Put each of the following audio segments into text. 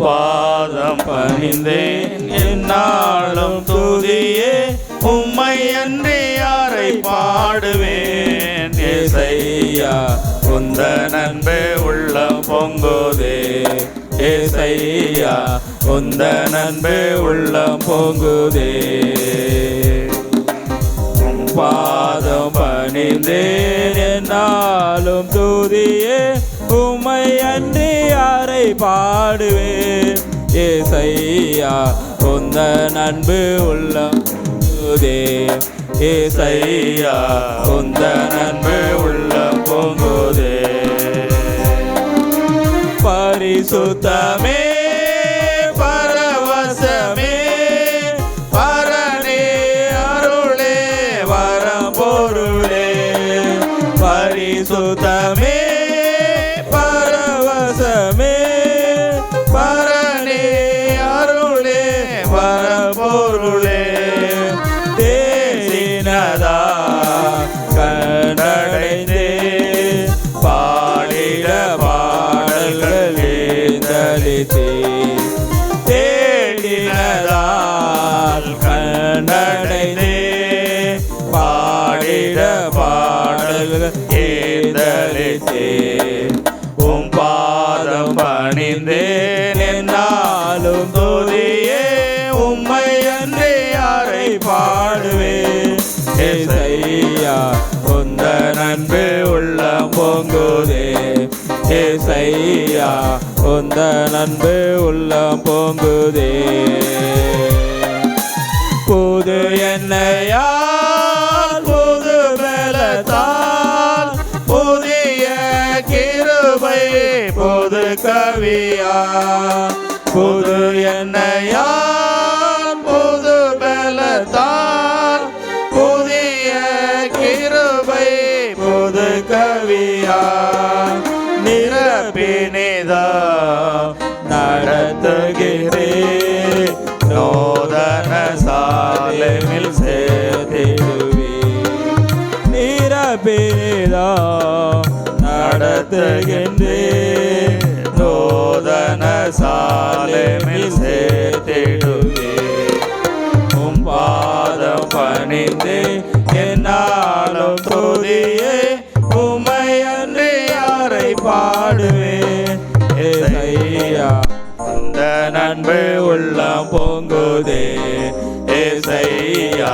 பாதம் பணிந்தேன் என்னாலும் துதியே உம்மை அன்றி யாரை பாடுவேன் ஏசையா உந்த நன்பே உள்ளம் பொங்குதே ஏசையா உந்த நன்பே உள்ளம் பொங்குதே பாதம் பணிந்தேன் என்னாலும் துதியே உம்மை அன்றி யாரை பாடுவேன் ஏசையா உந்த நன்பு உள்ளம் பொங்குதே ஏசையா உந்த நன்பு உள்ளம் பொங்குதே பரிசுத்தமே பரவசமே பரனே அருளே வரம்பொருளே பரிசுத்தமே பரவசமே பரனே அருளே வரம்பொருளே தேசினதா கண்டடைந்தே பாடிட பாடல்கள் ஏந்தளித்தே தேடினதால் கண்டடைந்தே பாடிட பாடல்கள் ஏந்தளித்தே உம் பாதம் பணிந்தேன் என்னாலும் துதியே உம்மை அன்றி யாரை பாடுவேன் ஏசையா உந்த நன்பு உள்ளம் பொங்குதே ஏசையா உந்த நன்பு உள்ளம் பொங்குதே புது எண்ணெயால் புது பலத்தால் புதிய கிருபை புது கவியா புது எண்ணெயால் புது பலத்தால் புதிய கிருபை புது கவியா நிரப்பினிதா நடத்துகிறே நோதன சாலையில் சேர்த்திடுவே நிரப்பினிதா நடத்துகின்றே நோதன சாலையில் சேர்த்திடுவே உம் பாதம் பணிந்தே என்னாலும் துதியே உம்மை அன்றி யாரை பாடுவேன் ஏசையா உந்த நன்பு உள்ளம் பொங்குதே ஏசையா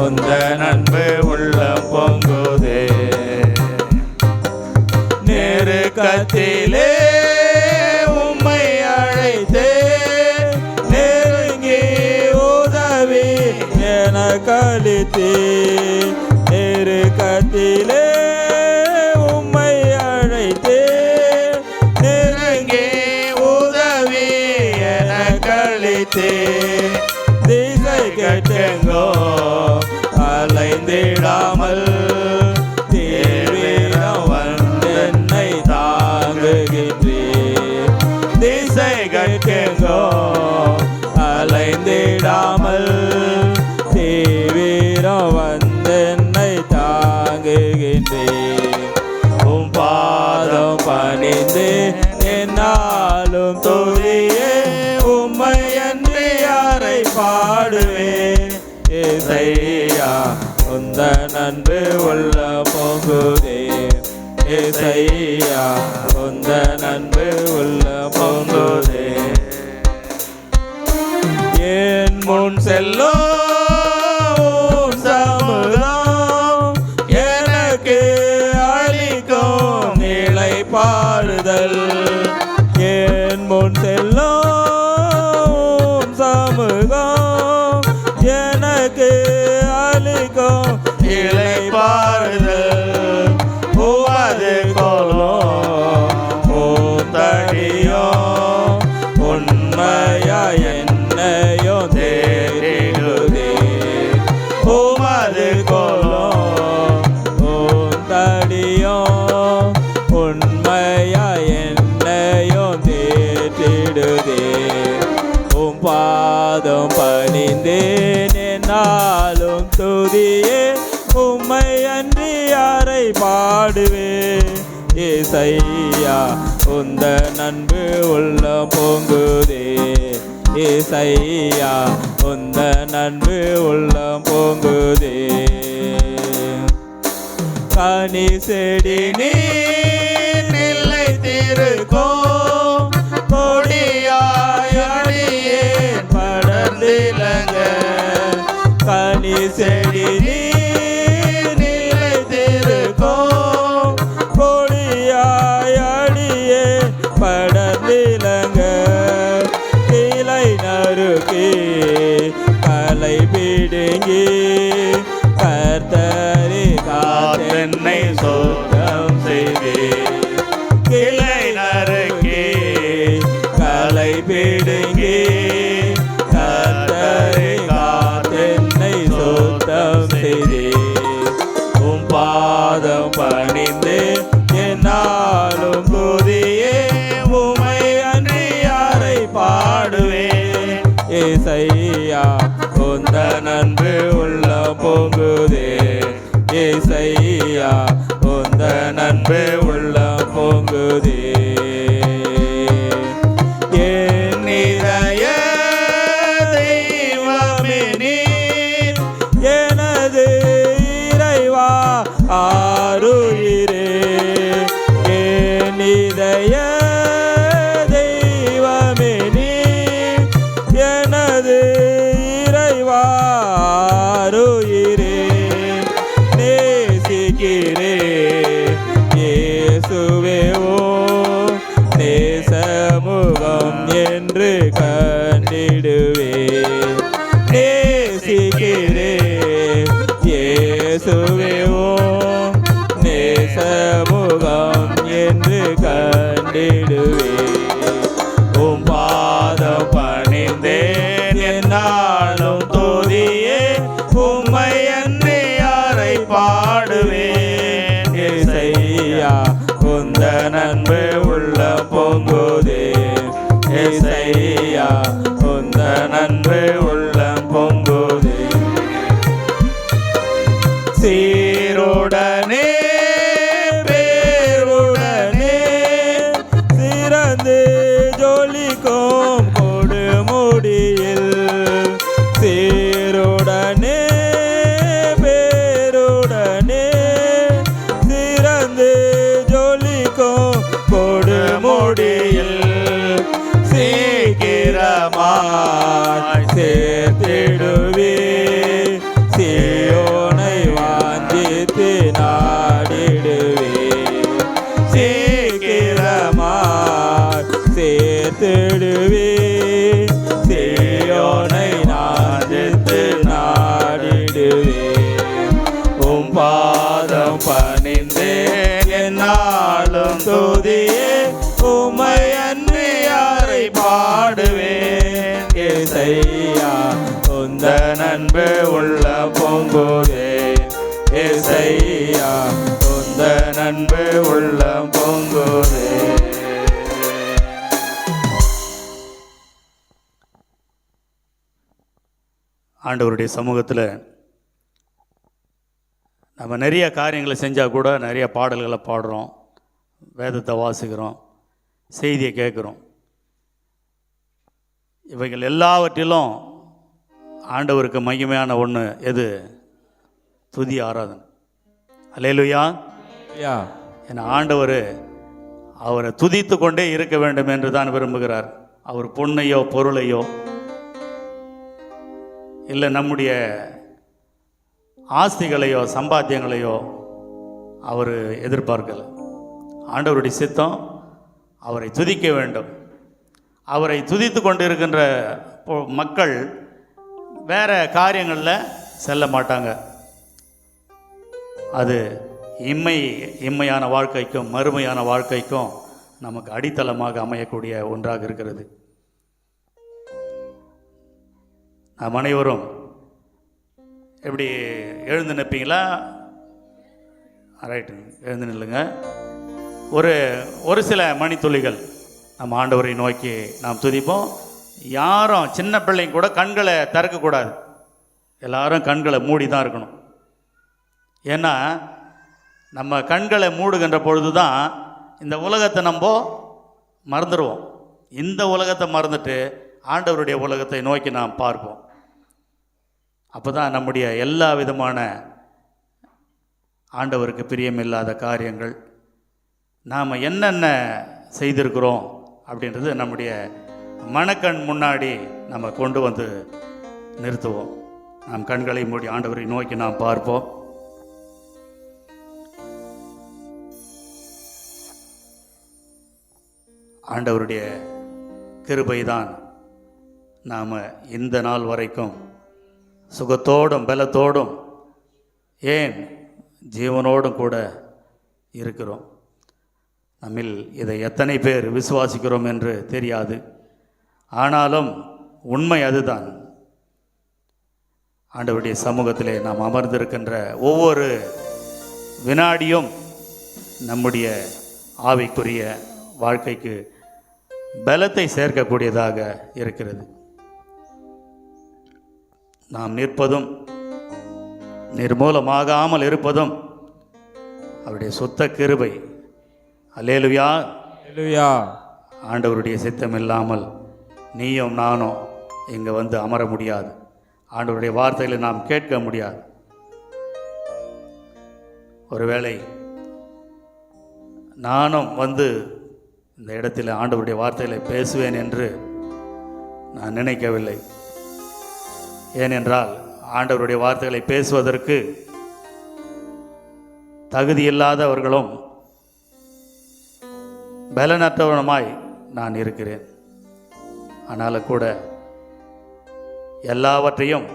உந்த நன்பு உள்ளம் பொங்குதே நெருக்கத்திலே உம்மை அழைத்தே நெருங்கி உதவி என கழித்தே நெருக்கத்திலே உம்மை அழைத்தே நெருங்கி உதவி என கழித்தே திசை கெட்டெங்கோ அலைந்திடாமல் தீவிரம் வந்தென்னை தாங்குகின்றே திசை கெட்டெங்கோ அலைந்திடாமல் தீவிரம் வந்தென்னை தாங்குகின்றே உம் பாதம் பணிந்தே என்னாலும் துதியே உம்மை அன்றி யாரை பாடுவேன் ஏசையா உந்த நன்பு உள்ள பொங்குதே ஏசையா உந்த நன்பு உள்ள பொங்குதே என் முன் செல்லும் சமுதாயம் எனக்கு அளிக்கும் நிலை பாடுதல் என் முன் செல்லும் சமூகம் எனக்கு அளிக்கும் நிலை பாடுதல் உமது கோலம் தடியும் உண்மையா என்னையோ தேடிடுதே உமது கோலம் தடியும் உண்மையா என்னையோ தேடிடுதே உம் பாதம் பணிந்தேன் என்னாலும் துதியே உம்மை அன்றி யாரை பாடுவேன் ஏசையா உந்த நன்பு உள்ளம் பொங்குதே. ஏசையா உந்த நன்பு உள்ளம் பொங்குதே. கனி செடி நீர் நிலைத்திருக்கும் கொடியாய் அடியேன் படர்ந்திலங்க. கனி செடி நீர் நிலைத்திருக்கும் கொடியாய் அடியேன் படர்ந்திலங்க. கிளை நறுக்கி கலை பிடுங்கி கர்த்தரே காத்தென்னை சுத்தம் செய்தே. கிளை நறுக்கி கலை பிடுங்கி கர்த்தரே காத்தென்னை சுத்தம் செய்தே. உம் பாதம் பணிந்து என்னாலும் துதியே. உமை அன்றி யாரை பாடுவேன். ஏசையா உந்த நன்பு உள்ள பொங்குதே. ஏசையா உந்த நன்பு உள்ள பொங்குதே. என் இதய தெய்வமே நீர் எனது இறைவா ஆருயிரே. என் இதய தெய்வமே நீர் எனது இறைவா ஆருயிரே. நேசிக்கிறே இயேசுவே ஓம் நேசமுகம் என்று கண்டிடுவே. நேசிக்கிறே இயேசுவே ஓம் நேசமுகம் என்று கண்டிடுவே. உம் பாதம் பணிந்தேன் என்னாலும் துதியே. உம்மை அன்றி யாரை பாடுவேன். ஏசையா உந்த நன்பு உள்ள பொங்குதே. ஏசையா உந்த நன்பு உள்ள பொங்குதே. சீருடனே பேருடனே சிறந்து ஜொலிக்கும் கொடுமுடியில். சீருடனே பேருடனே சிறந்து ஜொலிக்கும் கொடுமுடியில். சீக்கிரமாய் சேர்த்திடுவே. சீயோனை வாஞ்சித்து நாடிடுவே. சீக்கிரமாய் சேர்த்திடுவே. சீயோனை வாஞ்சித்து நாடிடுவே. உம் பாதம் பணிந்தேன் என்னாலும் துதியே. உம்மை அன்றி யாரை பாடுவேன். ஏசையா உந்த நன்பு உள்ள பொங்குதே. ஏசையா உந்த நன்பு உள்ள பொங்குதே. ஆண்டவருடைய சமூகத்தில் நம்ம நிறைய காரியங்களை செஞ்சால் கூட நிறைய பாடல்களை பாடுறோம், வேதத்தை வாசிக்கிறோம், செய்தியை கேட்குறோம். இவைகள் எல்லாவற்றிலும் ஆண்டவருக்கு மகிமையான ஒன்று எது? துதி ஆராதனை. அல்லேலூயா. என் ஆண்டவர் அவரை துதித்து கொண்டே இருக்க வேண்டும் என்று தான் விரும்புகிறார். அவர் பொன்னையோ பொருளையோ இல்லை நம்முடைய ஆஸ்திகளையோ சம்பாத்தியங்களையோ அவர் எதிர்பார்க்கல. ஆண்டவருடைய சித்தம் அவரை துதிக்க வேண்டும். அவரை துதித்து கொண்டு இருக்கின்ற மக்கள் வேற காரியங்களில் செல்ல மாட்டாங்க. அது இம்மையான வாழ்க்கைக்கும் மறுமையான வாழ்க்கைக்கும் நமக்கு அடித்தளமாக அமையக்கூடிய ஒன்றாக இருக்கிறது. நாம் அனைவரும் எப்படி எழுந்து நிற்பீங்களா? ரைட்டு, எழுந்து நில்லுங்க. ஒரு சில மணித்துளிகள் நம்ம ஆண்டவரை நோக்கி நாம் துதிப்போம். யாரும் சின்ன பிள்ளைங்க கூட கண்களை திறக்கக்கூடாது. எல்லாரும் கண்களை மூடி தான் இருக்கணும். ஏன்னா நம்ம கண்களை மூடுகின்ற பொழுது தான் இந்த உலகத்தை நம்ம மறந்துடுவோம். இந்த உலகத்தை மறந்துட்டு ஆண்டவருடைய உலகத்தை நோக்கி நாம் பார்ப்போம். அப்போ தான் நம்முடைய எல்லா விதமான ஆண்டவருக்கு பிரியமில்லாத காரியங்கள், நாம் என்னென்ன செய்திருக்கிறோம் அப்படின்றது நம்முடைய மனக்கண் முன்னாடி நம்ம கொண்டு வந்து நிறுத்துவோம். நாம் கண்களை மூடி ஆண்டவரை நோக்கி நாம் பார்ப்போம். ஆண்டவருடைய கிருபைதான் நாம் இந்த நாள் வரைக்கும் சுகத்தோடும் பலத்தோடும், ஏன் ஜீவனோடும் கூட இருக்கிறோம். நம்மில் இதை எத்தனை பேர் விசுவாசிக்கிறோம் என்று தெரியாது. ஆனாலும் உண்மை அதுதான். ஆண்டவருடைய சமூகத்திலே நாம் அமர்ந்திருக்கின்ற ஒவ்வொரு வினாடியும் நம்முடைய ஆவிக்குரிய வாழ்க்கைக்கு பலத்தை சேர்க்கக்கூடியதாக இருக்கிறது. நாம் நிற்பதும் நிர்மூலமாகாமல் இருப்பதும் அவருடைய சுத்த கிருபை. அல்லேலூயா, அல்லேலூயா. ஆண்டவருடைய சித்தம் இல்லாமல் நீயும் நானும் இங்கே வந்து அமர முடியாது. ஆண்டவருடைய வார்த்தைகளை நாம் கேட்க முடியாது. ஒருவேளை நானும் வந்து இந்த இடத்தில் ஆண்டவருடைய வார்த்தைகளை பேசுவேன் என்று நான் நினைக்கவில்லை. ஏனென்றால் ஆண்டவருடைய வார்த்தைகளை பேசுவதற்கு தகுதியில்லாதவர்களும் பலனற்றவனுமாய் நான் இருக்கிறேன். ஆனாலும் கூட எல்லாவற்றையும்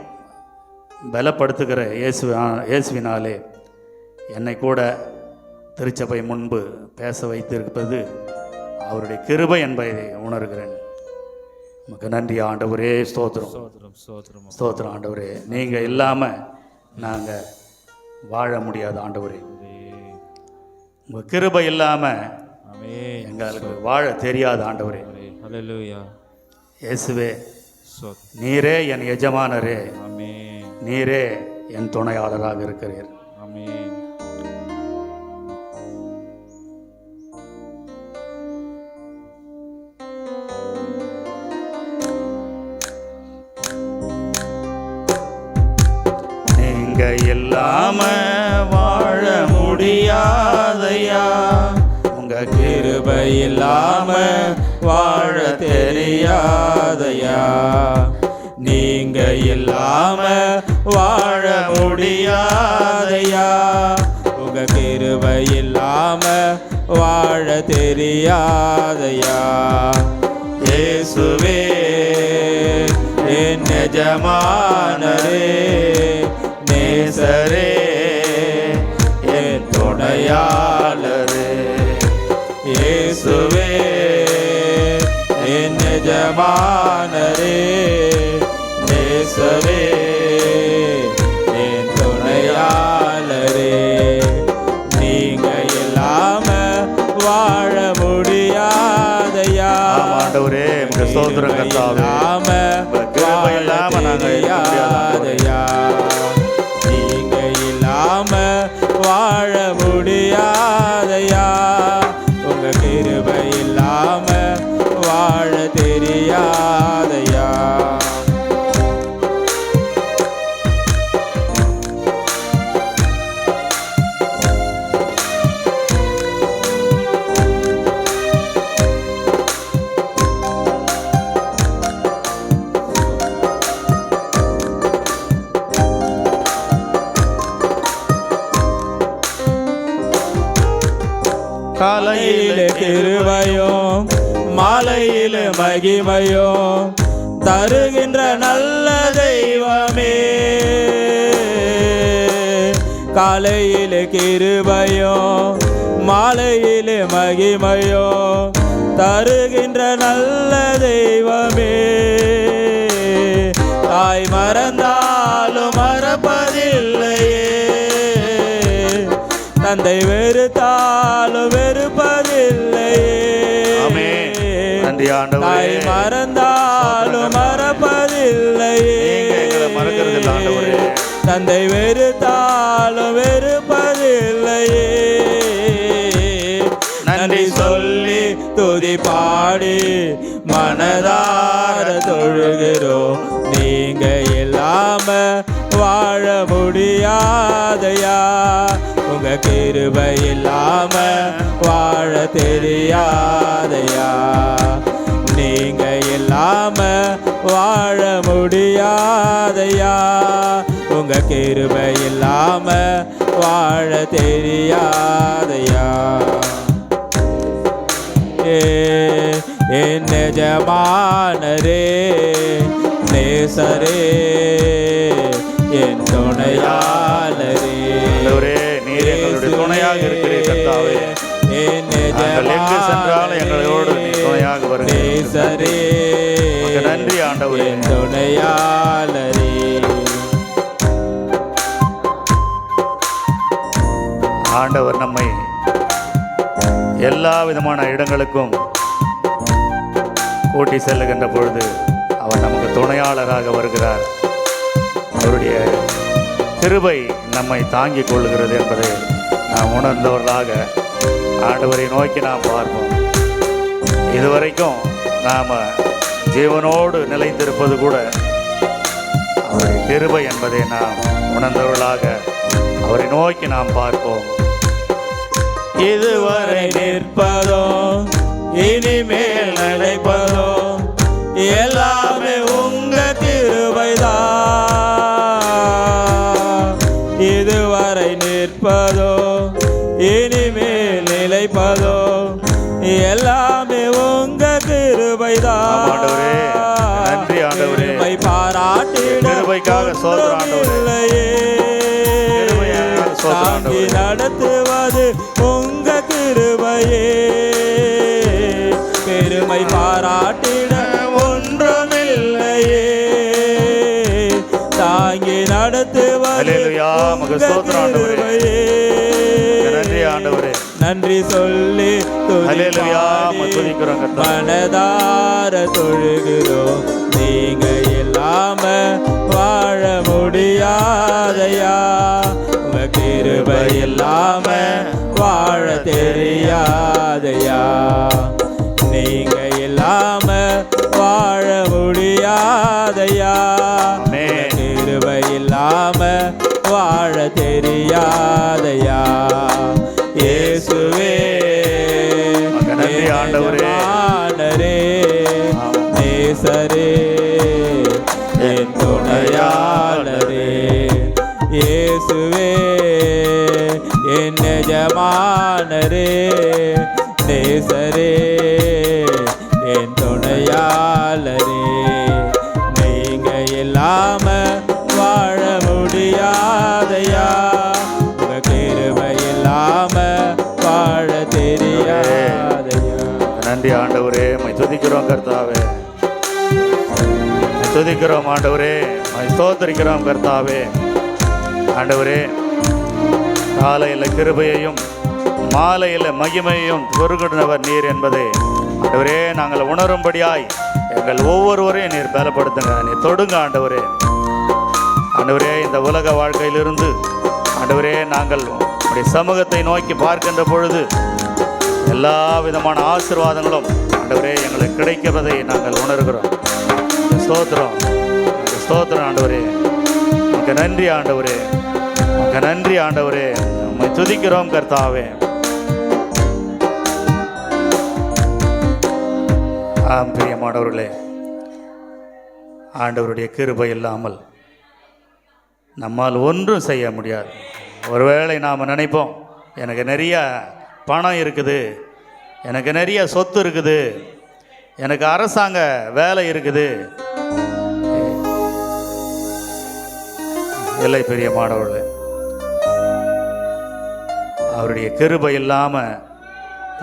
பலப்படுத்துகிற இயேசுவினாலே என்னை கூட திருச்சபை முன்பு பேச வைத்திருப்பது அவருடைய கிருபை என்பதை உணர்கிறேன். நமக்கு நன்றி ஆண்டவரே. ஸ்தோத்திரம், ஸ்தோத்திரம் ஆண்டவரே. நீங்கள் இல்லாமல் நாங்கள் வாழ முடியாது ஆண்டவரே. உங்கள் கிருபை இல்லாமல் எங்களுக்கு வாழ தெரியாது ஆண்டவரே. இயேசுவே, நீரே என் எஜமானரே, நீரே என் துணையாளராக இருக்கிறீர். நீங்க இல்லாம வாழ முடியாதையா, உங்க கிருபை இல்லாம வாழ தெரியாதையா. நீங்க இல்லாம வாழ முடியாதையா, உங்க கிருபை இல்லாம வாழ தெரியாதையா. இயேசுவே என் எஜமானரே, நேசரே என் துணையாளரே. இயேசுவே என் எஜமானரே, நேசரே என் துணையாளரே. நீங்க இல்லாம வாழ முடியாதையா. ஆண்டவரே, உங்க ஸ்தோத்திரம் கர்த்தாவே. கிருபை இல்லாம நாங்க முடியாதையா. நீங்க இல்லாம வாழ முடியாதையா, உங்க கிருபை இல்லாம வாழ தெரியாதையா. காலையிலே கிருபையும் மாலையிலே மகிமையும் தருகின்ற நல்ல தெய்வமே. காலையிலே கிருபையும் மாலையிலே மகிமையும் தருகின்ற நல்ல தெய்வமே. தாய் மறந்தாலும் மறப்பதில்லையே, தந்தை வெறுத்தாலும் வெறுப்பதில்லையே. தாய் மறந்தாலும் மறப்பதில்லையே, தந்தை வெறுத்தாலும் வெறுப்பதில்லையே. நன்றி சொல்லி துதி பாடி மனதார தொழுகிறோம். நீங்க இல்லாம வாழ முடியாதையா, உங்க கிருபை இல்லாம வாழ தெரியாதையா. நீங்க இல்லாம வாழ முடியாதையா, உங்க கிருபை இல்லாம வாழ தெரியாதையா. என் எஜமானரே நேசரே என் துணையாளரே, நீர் எங்களுடைய துணையாக இருக்கிறீர் கர்த்தாவே. நாங்கள் எங்கு சென்றாலும் எங்களோடு நீர் துணையாக வருகிறீர். நன்றி ஆண்டவரே. என் துணையாளரே. ஆண்டவர் நம்மை எல்லா விதமான இடங்களுக்கும் கூட்டி செல்லுகின்ற பொழுது அவர் நமக்கு துணையாளராக வருகிறார். அவருடைய கிருபை நம்மை தாங்கிக் கொள்ளுகிறது என்பதை நாம் உணர்ந்தவர்களாக ஆண்டவரை நோக்கி நாம் பார்ப்போம். இதுவரைக்கும் நாம் ஜீவனோடு நிலைத்திருப்பது கூட அவருடைய கிருபை என்பதை நாம் உணர்ந்தவர்களாக அவரை நோக்கி நாம் பார்ப்போம். இதுவரை நிற்பதோ இனிமேல் நினைப்பதோ எல்லாமே உங்க கிருபைதான். இதுவரை நிற்பதோ இனிமேல் நிலைப்பதோ எல்லாமே உங்க கிருபைதான். நன்றி ஆண்டவரே. பாராட்டிட தாங்கி நடத்துவது உங்க கிருபையே. பெருமை பாராட்டிட ஒன்றுமில்லையே, தாங்கி நடத்துவது உங்க கிருபையே. நன்றி ஆண்டவரே. நன்றி சொல்லி மனதார தொழுகிறோம். நீங்க இல்லாம வாழ முடியாதையா, உங்க கிருபை இல்லாம வாழ தெரியாதையா. நீங்க இல்லாம வாழ முடியாதையா, கிருபை இல்லாம வாழ தெரியாதையா. இயேசுவே ஆண்டவரே நேசரே என் துணையாளரே. இயேசுவே என் எஜமானரே நேசரே என் துணையாளரே. நீங்க இல்லாம வாழ முடியாதையா, உங்க கிருபை இல்லாம வாழ தெரியாதையா. நன்றி ஆண்டவரே. மை துதிக்கிறோம் கர்த்தாவே, துதிக்கிறோம் ஆண்டவரே, மை ஸ்தோத்திரிக்கிறோம் கர்த்தாவே. ஆண்டவரே, காலையில் கிருபையையும் மாலையில் மகிமையையும் சொருகின்றவர் நீர் என்பதை ஆண்டவரே நாங்கள் உணரும்படியாய் எங்கள் ஒவ்வொருவரையும் நீர் பலப்படுத்துங்க, நீர் தொடுங்க ஆண்டவரே. ஆண்டவரே, இந்த உலக வாழ்க்கையிலிருந்து ஆண்டவரே நாங்கள் உடைய சமூகத்தை நோக்கி பார்க்கின்ற பொழுது எல்லா விதமான ஆசீர்வாதங்களும் ஆண்டவரே எங்களுக்கு கிடைக்கிறதை நாங்கள் உணர்கிறோம். ஸ்தோத்திரம், ஸ்தோத்திரம் ஆண்டவரே. உனக்கு நன்றி ஆண்டவரே, உனக்கு நன்றி ஆண்டவரே. நம்மை துதிக்கிறோம் கர்த்தாவே. ஆம் பிரியமானவர்களே, ஆண்டவருடைய கிருபை இல்லாமல் நம்மால் ஒன்றும் செய்ய முடியாது. ஒருவேளை நாம் நினைப்போம், எனக்கு நிறைய பணம் இருக்குது, எனக்கு நிறைய சொத்து இருக்குது, எனக்கு அரசாங்க வேலை இருக்குது. இல்லை பிரியமானவர்களே, அவருடைய கிருபை இல்லாமல்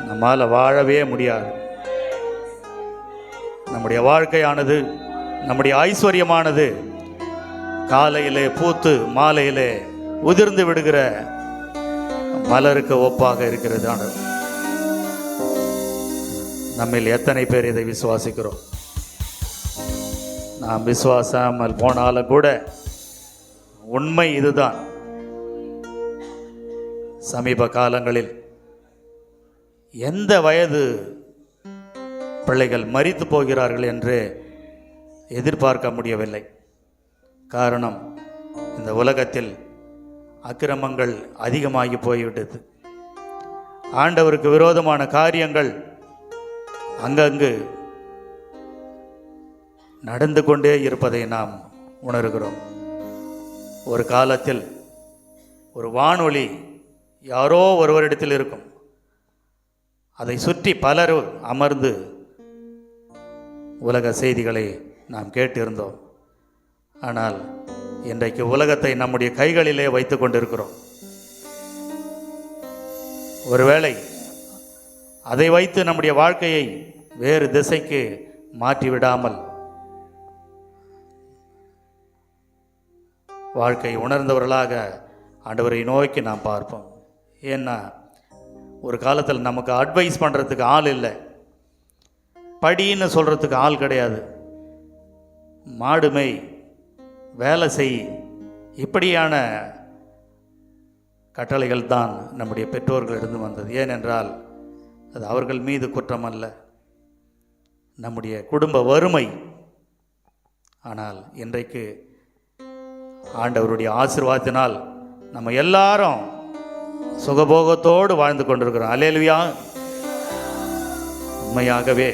நம்மால் வாழவே முடியாது. நம்முடைய வாழ்க்கையானது, நம்முடைய ஐஸ்வர்யமானது காலையிலே பூத்து மாலையிலே உதிர்ந்து விடுகிற மலருக்கு ஒப்பாக இருக்கிறது. ஆனது நம்மில் எத்தனை பேர் இதை விசுவாசிக்கிறோம்? நாம் விசுவாசாமல் போனாலும் கூட உண்மை இதுதான். சமீப காலங்களில் எந்த வயது பிள்ளைகள் மரித்து போகிறார்கள் என்று எதிர்பார்க்க முடியவில்லை. காரணம், இந்த உலகத்தில் அக்கிரமங்கள் அதிகமாகி போய்விட்டது. ஆண்டவருக்கு விரோதமான காரியங்கள் அங்கங்கு நடந்து கொண்டே இருப்பதை நாம் உணர்கிறோம். ஒரு காலத்தில் ஒரு வானொலி யாரோ ஒருவரிடத்தில் இருக்கும். அதை சுற்றி பலர் அமர்ந்து உலக செய்திகளை நாம் கேட்டிருந்தோம். ஆனால் இன்றைக்கு உலகத்தை நம்முடைய கைகளிலே வைத்து கொண்டிருக்கிறோம். ஒருவேளை அதை வைத்து நம்முடைய வாழ்க்கையை வேறு திசைக்கு மாற்றிவிடாமல் வாழ்க்கை உணர்ந்தவர்களாக ஆண்டவரை நோக்கி நாம் பார்ப்போம். ஏன்னா ஒரு காலத்தில் நமக்கு அட்வைஸ் பண்ணுறதுக்கு ஆள் இல்லை, படின்னு சொல்கிறதுக்கு ஆள் கிடையாது. மாடுமை, வேலை செய், இப்படியான கட்டளைகள் தான் நம்முடைய பெற்றோர்களிடம் வந்தது. ஏனென்றால் அது அவர்கள் மீது குற்றம் அல்ல, நம்முடைய குடும்ப வறுமை. ஆனால் இன்றைக்கு ஆண்டவருடைய ஆசீர்வாதத்தினால் நம்ம எல்லாரும் சுகபோகத்தோடு வாழ்ந்து கொண்டிருக்கிறோம். அல்லேலூயா. உண்மையாகவே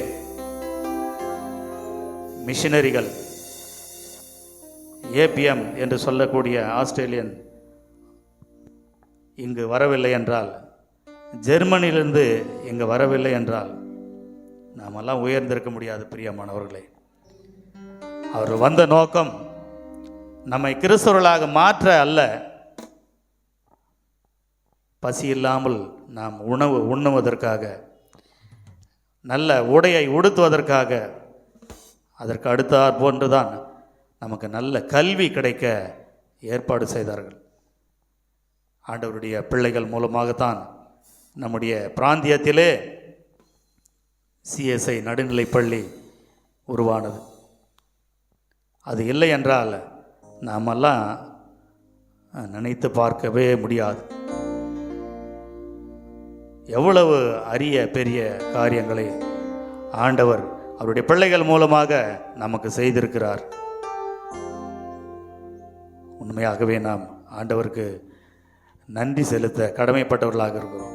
மிஷனரிகள், ஏபிஎம் என்று சொல்லக்கூடிய ஆஸ்திரேலியன் இங்கு வரவில்லை என்றால், ஜெர்மனியிலிருந்து இங்கு வரவில்லை என்றால் நாமெல்லாம் உயர்ந்திருக்க முடியாது. பிரியமானவர்களே, அவர் வந்த நோக்கம் நம்மை கிறிஸ்தவர்களாக மாற்ற அல்ல, பசி இல்லாமல் நாம் உணவு உண்ணுவதற்காக, நல்ல உடையை உடுத்துவதற்காக, அதற்கு அடுத்தாற் போன்றுதான் நமக்கு நல்ல கல்வி கிடைக்க ஏற்பாடு செய்தார்கள். ஆண்டவருடைய பிள்ளைகள் மூலமாகத்தான் நம்முடைய பிராந்தியத்திலே சிஎஸ்ஐ நடுநிலைப்பள்ளி உருவானது. அது இல்லை என்றால் நாமெல்லாம் நினைத்து பார்க்கவே முடியாது. எவ்வளவு அரிய பெரிய காரியங்களை ஆண்டவர் அவருடைய பிள்ளைகள் மூலமாக நமக்கு செய்திருக்கிறார். உண்மையாகவே நாம் ஆண்டவருக்கு நன்றி செலுத்த கடமைப்பட்டவர்களாக இருக்கிறோம்.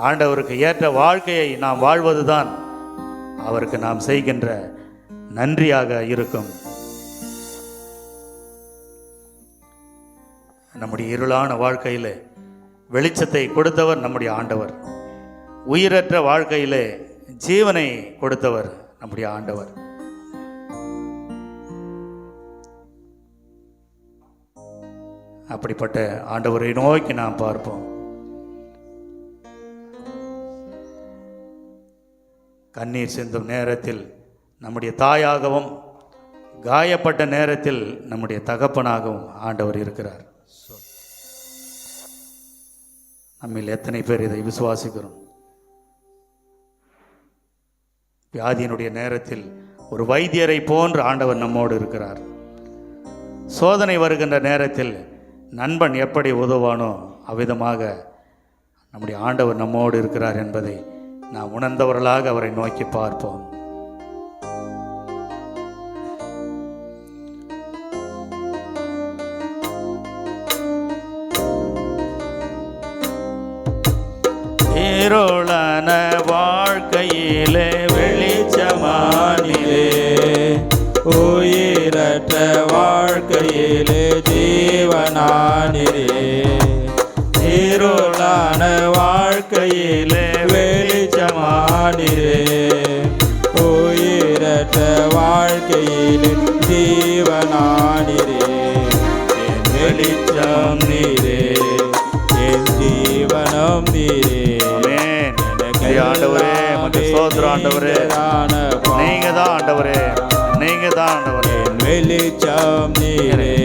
ஆண்டவருக்கு ஏற்ற வாழ்க்கையை நாம் வாழ்வதுதான் அவருக்கு நாம் செய்கின்ற நன்றியாக இருக்கும். நம்முடைய இருளான வாழ்க்கையிலே வெளிச்சத்தை கொடுத்தவர் நம்முடைய ஆண்டவர். உயிரற்ற வாழ்க்கையிலே ஜீவனை கொடுத்தவர் நம்முடைய ஆண்டவர். அப்படிப்பட்ட ஆண்டவரை நோக்கி நாம் பார்ப்போம். கண்ணீர் சிந்தும் நேரத்தில் நம்முடைய தாயாகவும், காயப்பட்ட நேரத்தில் நம்முடைய தகப்பனாகவும் ஆண்டவர் இருக்கிறார். நம்மில் எத்தனை பேர் இதை விசுவாசிக்கிறோம்? வியாதியினுடைய நேரத்தில் ஒரு வைத்தியரை போன்று ஆண்டவர் நம்மோடு இருக்கிறார். சோதனை வருகின்ற நேரத்தில் நண்பன் எப்படி உதவானோ அவ்விதமாக நம்முடைய ஆண்டவர் நம்மோடு இருக்கிறார் என்பதை நாம் உணர்ந்தவர்களாக அவரை நோக்கி பார்ப்போம். இருளான வாழ்க்கையிலே வெளிச்சமானிலே, உயிரற்ற வாழ்க்கையிலே ஜீவனானிரே. இருளான வாழ்க்கையிலே வெளிச்சமானிரே, உயிரற்ற வாழ்க்கையிலே ஜீவனானிரே. என் வெளிச்சம் நீரே, என் ஜீவனம் நீரே. ஆண்டவரே, சோதர ஆண்டவரே, நீங்க தான் ஆண்டவரே, நீங்க தான் ஆண்டவரே. என் வெளிச்சம் நீரே,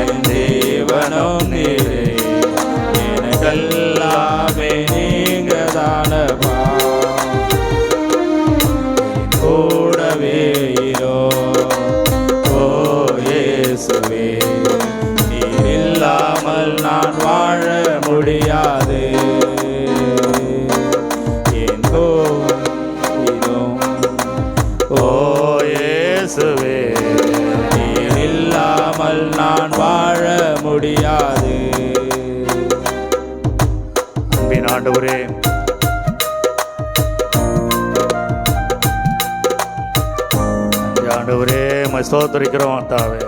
என் ஜீவனம் நீரே, எனக்கெல்லாமே நீங்க தானப்பா. கூடவே இரோ ஓ இயேசுவே, நீர் இல்லாமல் நான் வாழ முடியாது. இயேசுவே நீர் இல்லாமல் நான் வாழ முடியாது. அன்பின் ஆண்டவரே, ஆண்டவரே உம்மை ஸ்தோத்திரிக்கிறோம் தாவே.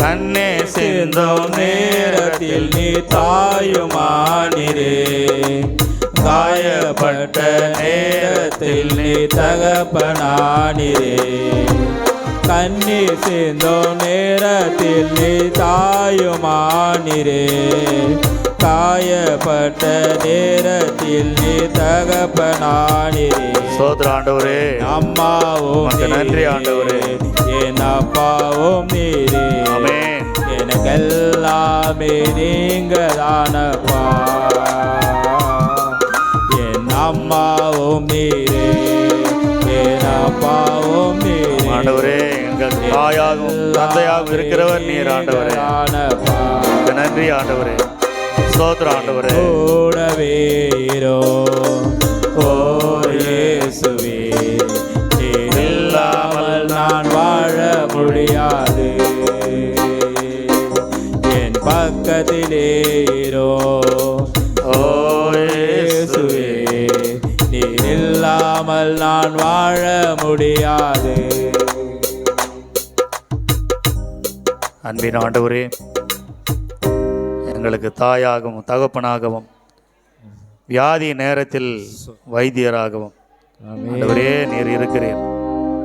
கண்ணே சிந்தும் நேரத்தில் நீ தாயுமானிரே, காயப்பட்ட நேரத்தில் நீ தகப்பனானிரே. கண்ணீர் சிந்தும் நேரத்தில் நீ தாயுமானிரே, காயப்பட்ட நேரத்தில் நீ தகப்பனானிரே. சோதர ஆண்டவரே, அம்மாவும் உமக்கு நன்றி ஆண்டவரே. என் அப்பாவும் நீரே, ஆமென். எனக்கெல்லாமே நீங்க தானப்பா. என் அம்மாவும் நீரே, என் அப்பாவும் நீரே. ஆண்டவரே, எங்கள் தாயாகவும் தந்தையாகவும் இருக்கிறவர் நீர் ஆண்டவரே. தானப்பா. உமக்கு நன்றி ஆண்டவரே. ஸ்தோத்திர ஆண்டவரே. கூடவே இரோ ஓ இயேசுவே, நீர் இல்லாமல் நான் வாழ முடியாது. என் பக்கத்திலே இரோ ஓ இயேசுவே, நீர் இல்லாமல் நான் வாழ முடியாது. அன்பின் ஆண்டவரே, எங்களுக்கு தாயாகவும் தகப்பனாகவும் வியாதி நேரத்தில் வைத்தியராகவும் ஆண்டவரே நீர் இருக்கிறீர்.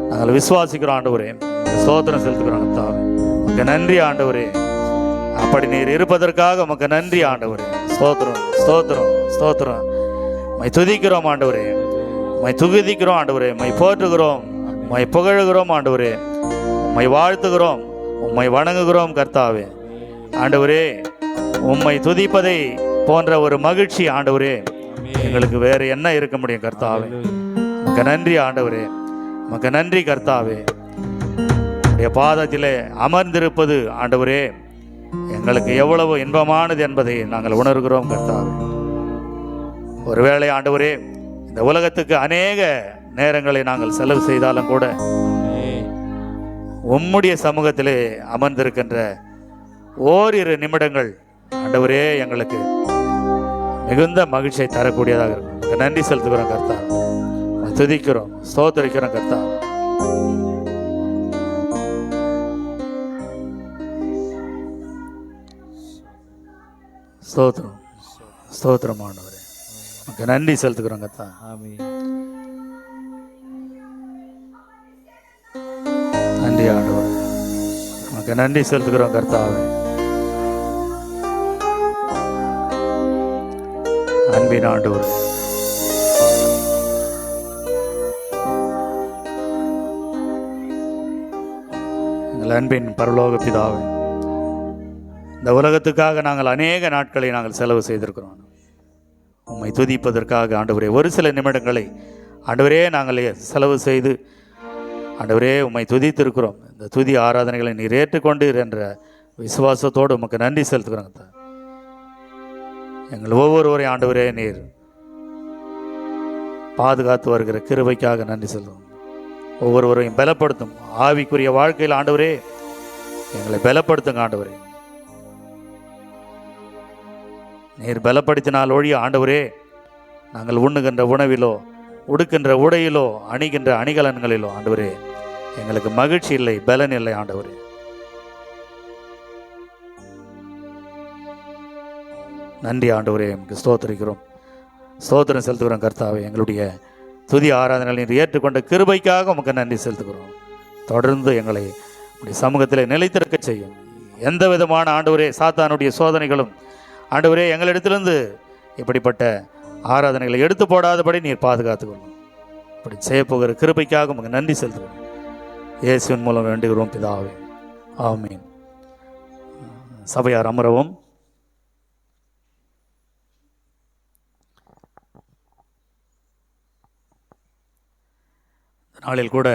நாங்கள் விசுவாசிக்கிறோம் ஆண்டவரே, ஸ்தோத்திரம் செலுத்துகிறோம் தாவே. உமக்கு நன்றி ஆண்டவரே. அப்படி நீர் இருப்பதற்காக உமக்கு நன்றி ஆண்டவரே. ஸ்தோத்திரம் ஸ்தோத்திரம் ஸ்தோத்திரம். மை துதிக்கிறோம் ஆண்டவரே, மை துதிக்கிறோம் ஆண்டவரே, மை போற்றுகிறோம், மை புகழுகிறோம் ஆண்டவரே, உம்மை வாழ்த்துகிறோம், உம்மை வணங்குகிறோம் கர்த்தாவே. ஆண்டவரே, உம்மை துதிப்பதை போன்ற ஒரு மகிழ்ச்சி ஆண்டவரே எங்களுக்கு வேறு என்ன இருக்க முடியும் கர்த்தாவே. உமக்கு நன்றி ஆண்டவரே, உமக்கு நன்றி கர்த்தாவே. உடைய பாதத்திலே அமர்ந்திருப்பது ஆண்டவரே எங்களுக்கு எவ்வளவு இன்பமானது என்பதை நாங்கள் உணர்கிறோம் கர்த்தாவே. ஒருவேளை ஆண்டவரே இந்த உலகத்துக்கு அநேக நேரங்களை நாங்கள் செலவு செய்தாலும் கூட உம்முடைய சமூகத்திலே அமர்ந்திருக்கின்ற ஓரிரு நிமிடங்கள் ஆண்டவரே எங்களுக்கு மிகுந்த மகிழ்ச்சியை தரக்கூடியதாக இருக்கும். நன்றி செலுத்துகிறோம் கர்த்தா, துதிக்கிறோம், ஸ்தோத்திரிக்கிறோம் கர்த்தா. ஸ்தோத்திரம் ஸ்தோத்திரம் ஆண்டவரே, உமக்கு நன்றி செலுத்துகிறோம் கர்த்தா. நன்றி ஆண்டவரே, உமக்கு நன்றி செலுத்துகிறோம் கர்த்தாவே. அன்பின் ஆண்டவரே, எங்கள் அன்பின் பரலோக பிதாவே, இந்த உலகத்துக்காக நாங்கள் அநேக நாட்களை நாங்கள் செலவு செய்திருக்கிறோம். உம்மை துதிப்பதற்காக ஆண்டவரே ஒரு சில நிமிடங்களை ஆண்டவரே நாங்கள் செலவு செய்து ஆண்டவரே உம்மை துதித்திருக்கிறோம். இந்த துதி ஆராதனைகளை நீர் ஏற்றுக்கொண்டீர் என்ற விசுவாசத்தோடு உமக்கு நன்றி செலுத்துகிறோம். எங்கள் ஒவ்வொருவரையும் ஆண்டவரே நீர் பாதுகாத்து வருகிற கிருபைக்காக நன்றி செல்வோம். ஒவ்வொருவரையும் பலப்படுத்தும் ஆவிக்குரிய வாழ்க்கையில் ஆண்டவரே எங்களை பலப்படுத்துங்க ஆண்டவரே. நீர் பலப்படுத்தினால் ஒழிய ஆண்டவரே நாங்கள் உண்ணுகின்ற உணவிலோ உடுக்கின்ற உடையிலோ அணிகின்ற அணிகலன்களிலோ ஆண்டவரே எங்களுக்கு மகிழ்ச்சி இல்லை, பலன் இல்லை ஆண்டவரே. நன்றி ஆண்டவரே, எங்களுக்கு ஸ்தோத்திரிக்கிறோம், ஸ்தோத்திரம் செலுத்துகிறோம் கர்த்தாவே. எங்களுடைய துதி ஆராதனைகளை நீர் ஏற்றுக்கொண்ட கிருபைக்காக உமக்கு நன்றி செலுத்துகிறோம். தொடர்ந்து எங்களை உடைய சமூகத்தில் நிலைத்திருக்க செய்யும். எந்த விதமான ஆண்டவரே சாத்தானுடைய சோதனைகளும் ஆண்டவரே எங்களிடத்திலிருந்து இப்படிப்பட்ட ஆராதனைகளை எடுத்து போடாதபடி நீர் பாதுகாத்துக்கொள்ளும். இப்படி செய்யப்போகிற கிருபைக்காக உமக்கு நன்றி செலுத்துகிறோம். இயேசுவின் மூலம் வேண்டுகிறோம் பிதாவே, ஆமீன். சபையார் அமரவும். நாளில் கூட